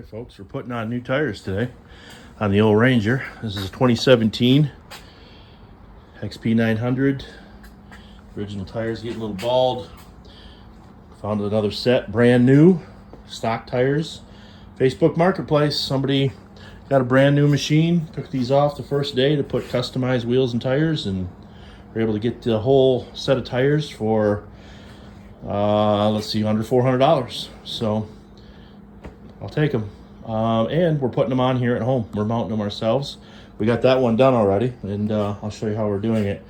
Alright folks, we're putting on new tires today on the old Ranger. This is a 2017 XP900. Original tires getting a little bald. Found another set, brand new, stock tires. Facebook Marketplace, somebody got a brand new machine, took these off the first day to put customized wheels and tires, and we're able to get the whole set of tires for, let's see, under $400. So I'll take them. And we're putting them on here at home. We're mounting them ourselves. We got that one done already, and I'll show you how we're doing it.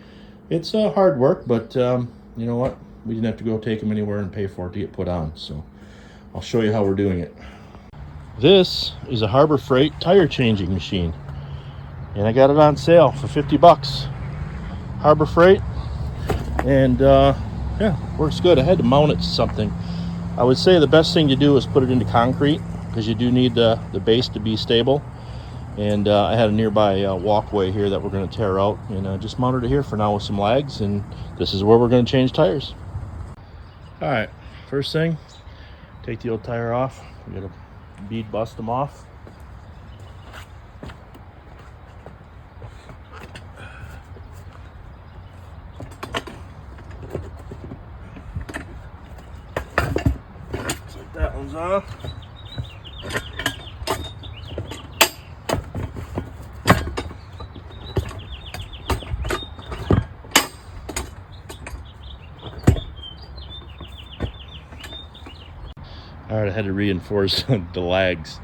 It's hard work, but you know what? We didn't have to go take them anywhere and pay for it to get put on. So I'll show you how we're doing it. This is a Harbor Freight tire changing machine, and I got it on sale for 50 bucks. Harbor Freight, and yeah, works good. I had to mount it to something. I would say the best thing to do is put it into concrete, because you do need the base to be stable. And I had a nearby walkway here that we're going to tear out, and just mounted it here for now with some lags, and this is where we're going to change tires. All right, first thing, take the old tire off. We got to bead bust them off. Take that one's off. All right, I had to reinforce the lags.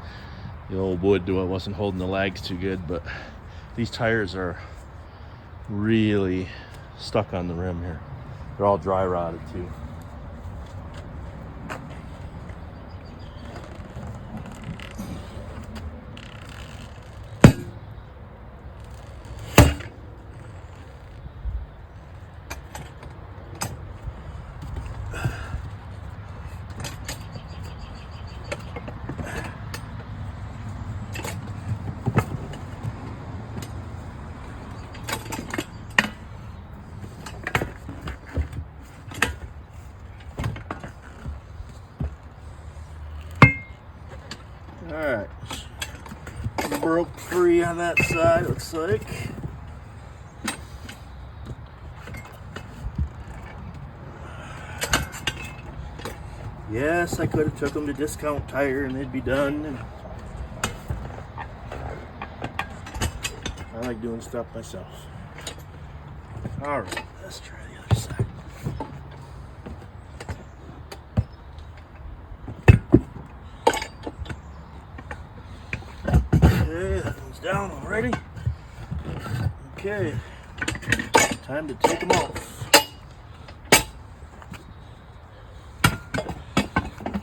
The old wood wasn't holding the lags too good, but these tires are really stuck on the rim here. They're all dry rotted too. Alright, broke free on that side, looks like. Yes, I could have took them to Discount Tire and they'd be done. I like doing stuff myself. Alright, let's try the other side. Okay, that one's down already. Okay, time to take them off.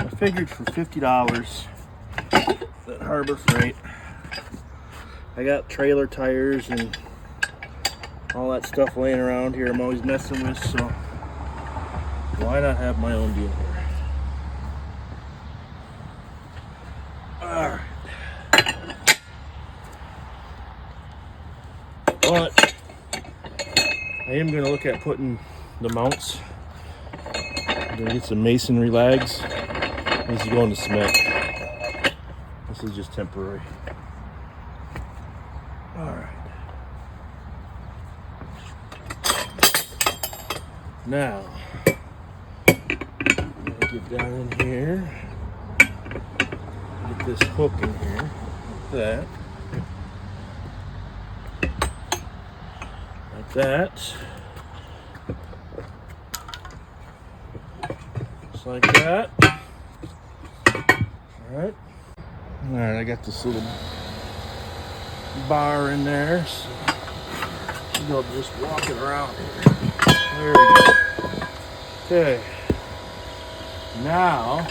I figured for $50 at Harbor Freight, I got trailer tires and all that stuff laying around here I'm always messing with, so why not have my own deal here? Alright. But I am going to look at putting the mounts. I'm going to get some masonry lags. This is going to cement. This is just temporary. Alright. Now, I'm going to get down in here. Get this hook in here. Like that. That, just like that. All right, I got this little bar in there, so I'll just walk it around here. There we go. Okay, now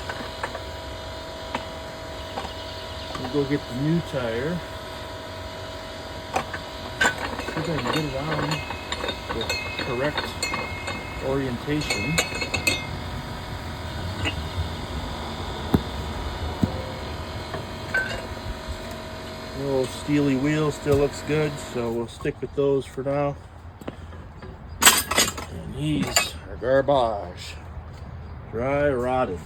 we'll go get the new tire. See if I can get it on the correct orientation. The little steely wheel still looks good, so we'll stick with those for now. And these are garbage. Dry rotted.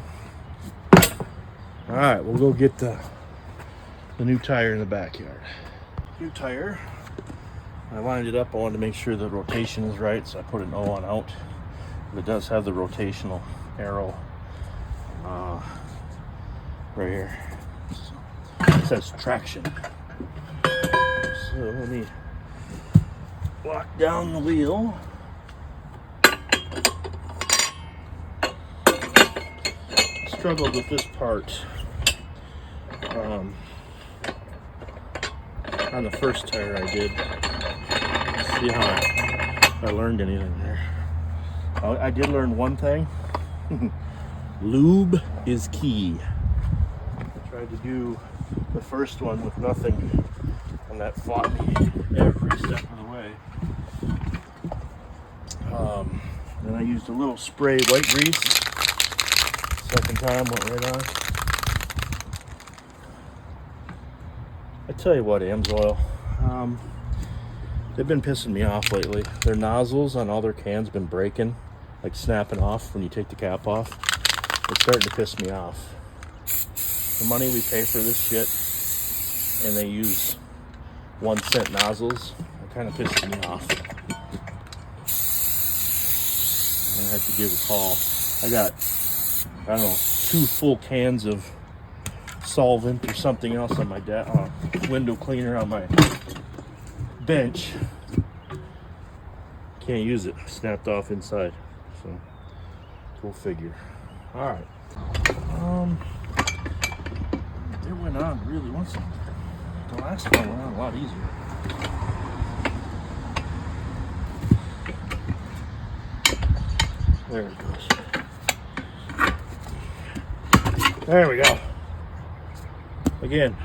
Alright, we'll go get the the new tire in the backyard. New tire. I lined it up. I wanted to make sure the rotation is right, so I put an O on out. It does have the rotational arrow right here. So it says traction. So let me lock down the wheel. Struggled with this part on the first tire I did. Let's see how I learned anything there. I did learn one thing. Lube is key. I tried to do the first one with nothing, and that fought me every step of the way. Then I used a little spray white grease. Second time went right on. I tell you what, AMSOIL, they've been pissing me off lately. Their nozzles on all their cans been breaking, like snapping off when you take the cap off. It's starting to piss me off. The money we pay for this shit, and they use 1 cent nozzles, it kind of pisses me off. I have to give a call. I got, I don't know, 2 full cans of solvent or something else on my window cleaner on my bench. Can't use it. Snapped off inside. So go figure. All right. It went on really once. The last one went on a lot easier. There it goes. There we go. Again,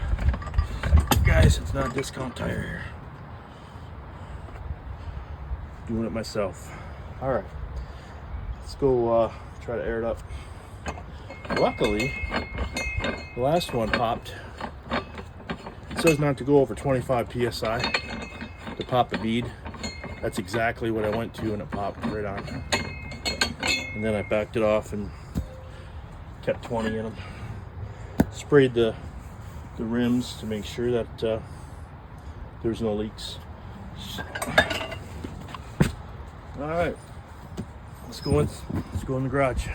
guys, it's not a discount tire here. Doing it myself. All right, let's go try to air it up. Luckily, the last one popped. It says not to go over 25 psi to pop the bead. That's exactly what I went to, and it popped right on. And then I backed it off and kept 20 in them. Sprayed the rims to make sure that there's no leaks. All right, let's go in the garage.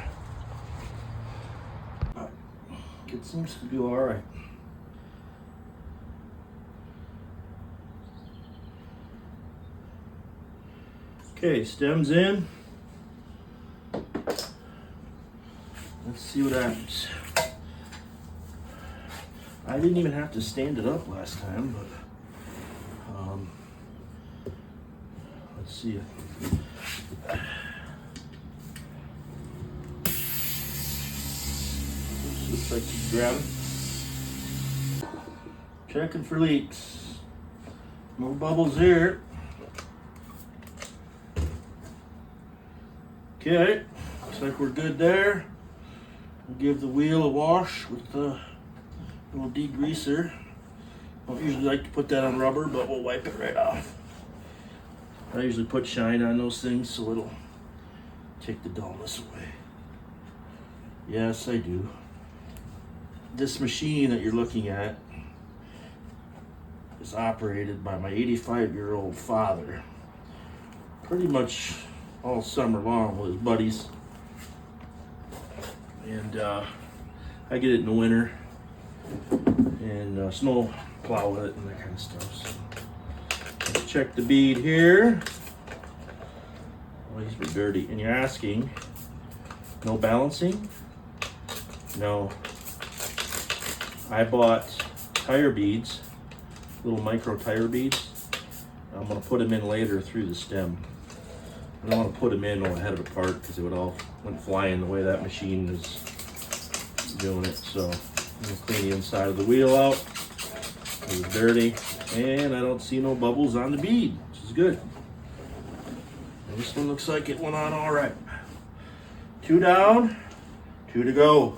It seems to do all right. Okay, stems in. Let's see what happens. I didn't even have to stand it up last time, but let's see. This looks like she's grabbing. Checking for leaks. No bubbles here. Okay, looks like we're good there. We'll give the wheel a wash with the little degreaser. Don't usually like to put that on rubber, but we'll wipe it right off. I usually put shine on those things so it'll take the dullness away. Yes, I do. This machine that you're looking at is operated by my 85-year-old father. Pretty much all summer long with his buddies. And I get it in the winter and snow plow with it and that kind of stuff. So let's check the bead here. Oh, these were dirty. And you're asking, no balancing? No. I bought tire beads, little micro tire beads. I'm going to put them in later through the stem. I don't want to put them in ahead of the part because it would all went flying the way that machine is doing it. So I'm going to clean the inside of the wheel out. It was dirty, and I don't see no bubbles on the bead, which is good. And this one looks like it went on all right. 2 down, 2 to go.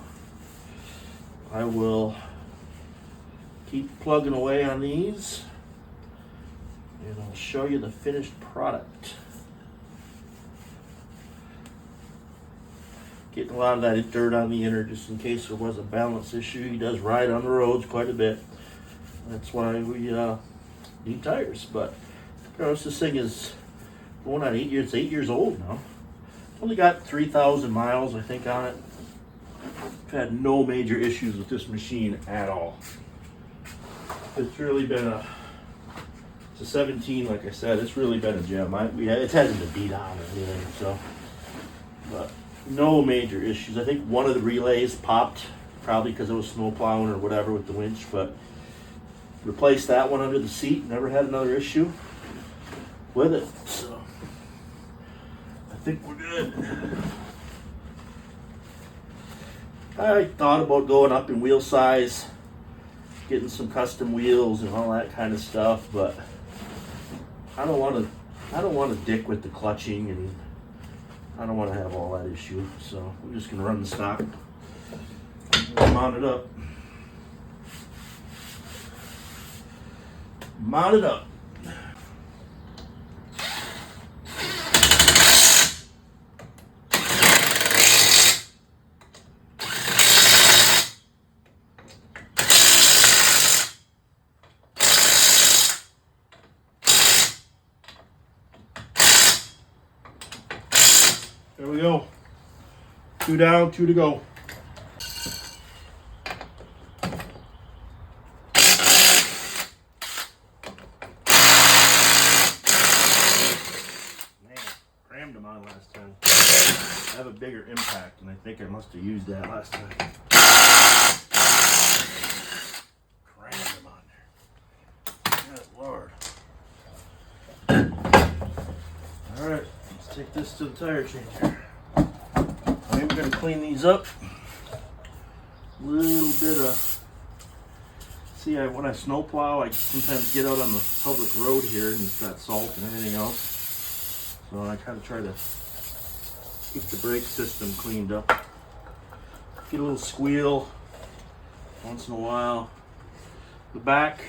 I will keep plugging away on these, and I'll show you the finished product. Getting a lot of that dirt on the inner just in case there was a balance issue. He does ride on the roads quite a bit. That's why we need tires. But this thing is going on 8 years. It's 8 years old now. Only got 3,000 miles, I think, on it. I've had no major issues with this machine at all. It's really been it's a 17, like I said. It's really been a gem. It hasn't been beat on or anything, so. But no major issues. I think one of the relays popped, probably because it was snow plowing or whatever with the winch, but replaced that one under the seat. Never had another issue with it, so I think we're good. I thought about going up in wheel size, getting some custom wheels and all that kind of stuff, but I don't want to dick with the clutching, and I don't want to have all that issue. So I'm just gonna run the stock, mount it up. There we go. 2 down, 2 to go. Man, crammed them on last time. I have a bigger impact, and I think I must have used that last time. Crammed them on there. Good Lord. All right. Take this to the tire changer. I'm going to clean these up. A little bit of, when I snow plow, I sometimes get out on the public road here and it's got salt and everything else. So I kind of try to keep the brake system cleaned up. Get a little squeal once in a while. The back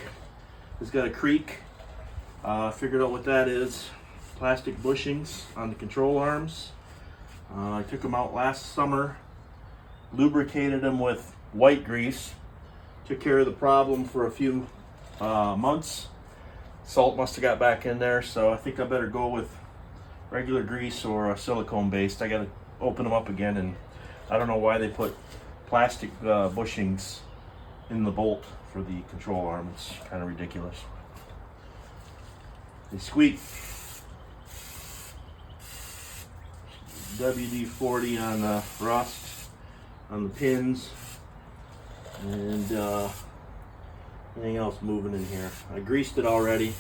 has got a creak. I figured out what that is. Plastic bushings on the control arms. I took them out last summer, lubricated them with white grease, took care of the problem for a few months. Salt must have got back in there, so I think I better go with regular grease or silicone based. I gotta open them up again, and I don't know why they put plastic bushings in the bolt for the control arm. It's kind of ridiculous. They squeak. WD-40 on the rust on the pins, and anything else moving in here. I greased it already.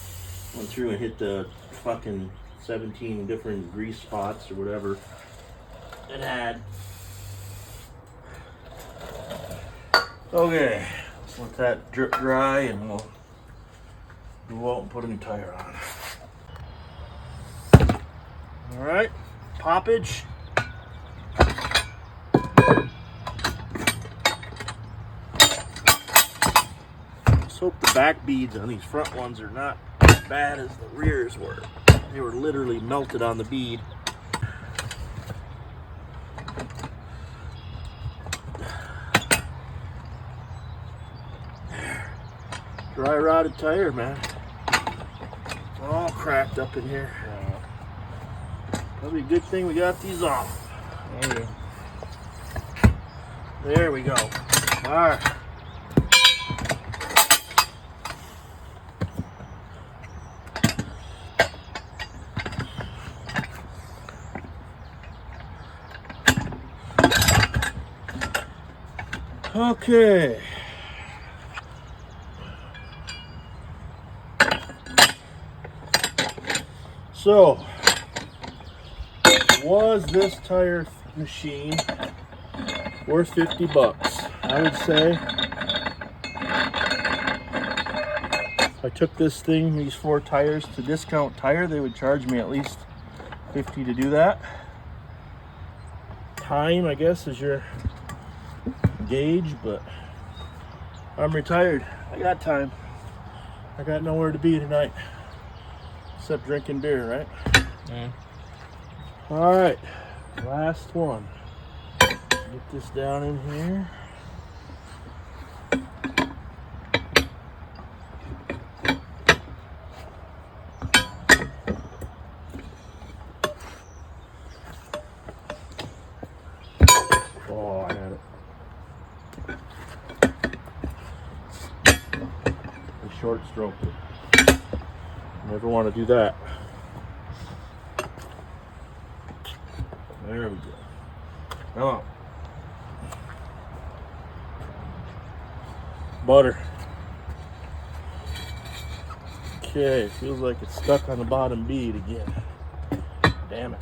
Went through and hit the fucking 17 different grease spots or whatever it had. Okay, let's let that drip dry and we'll go out and put a new tire on. All right, poppage. Let's hope the back beads on these front ones are not as bad as the rears were. They were literally melted on the bead. Dry rotted tire, man. It's all cracked up in here. Probably a good thing we got these off. Oh, yeah. There we go. All right. Okay. So, was this tire machine worth 50 bucks? I would say if I took this thing, these 4 tires, to Discount Tire, they would charge me at least 50 to do that. Time, I guess, is your gauge, but I'm retired. I got time. I got nowhere to be tonight except drinking beer, right? Yeah. All right, last one. Get this down in here. Oh, I had it. I short stroked it. Never want to do that. There we go. Come on. Butter. Okay, feels like it's stuck on the bottom bead again. Damn it.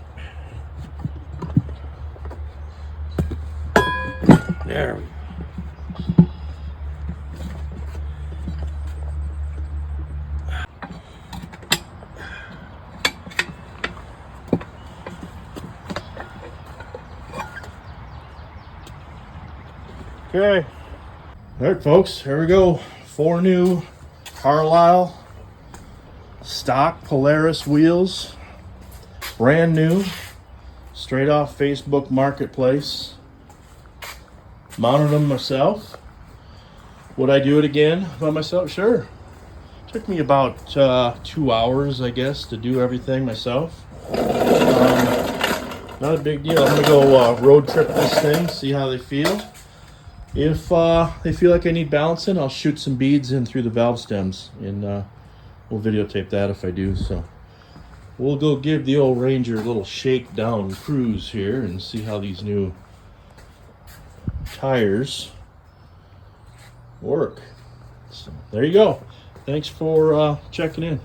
There we go. Okay. All right, folks, here we go. 4 new Carlisle stock Polaris wheels. Brand new. Straight off Facebook Marketplace. Mounted them myself. Would I do it again by myself? Sure. Took me about 2 hours, I guess, to do everything myself. Not a big deal. I'm gonna go road trip this thing, see how they feel. If they feel like I need balancing, I'll shoot some beads in through the valve stems, and we'll videotape that if I do. So we'll go give the old Ranger a little shakedown cruise here and see how these new tires work. So there you go. Thanks for checking in.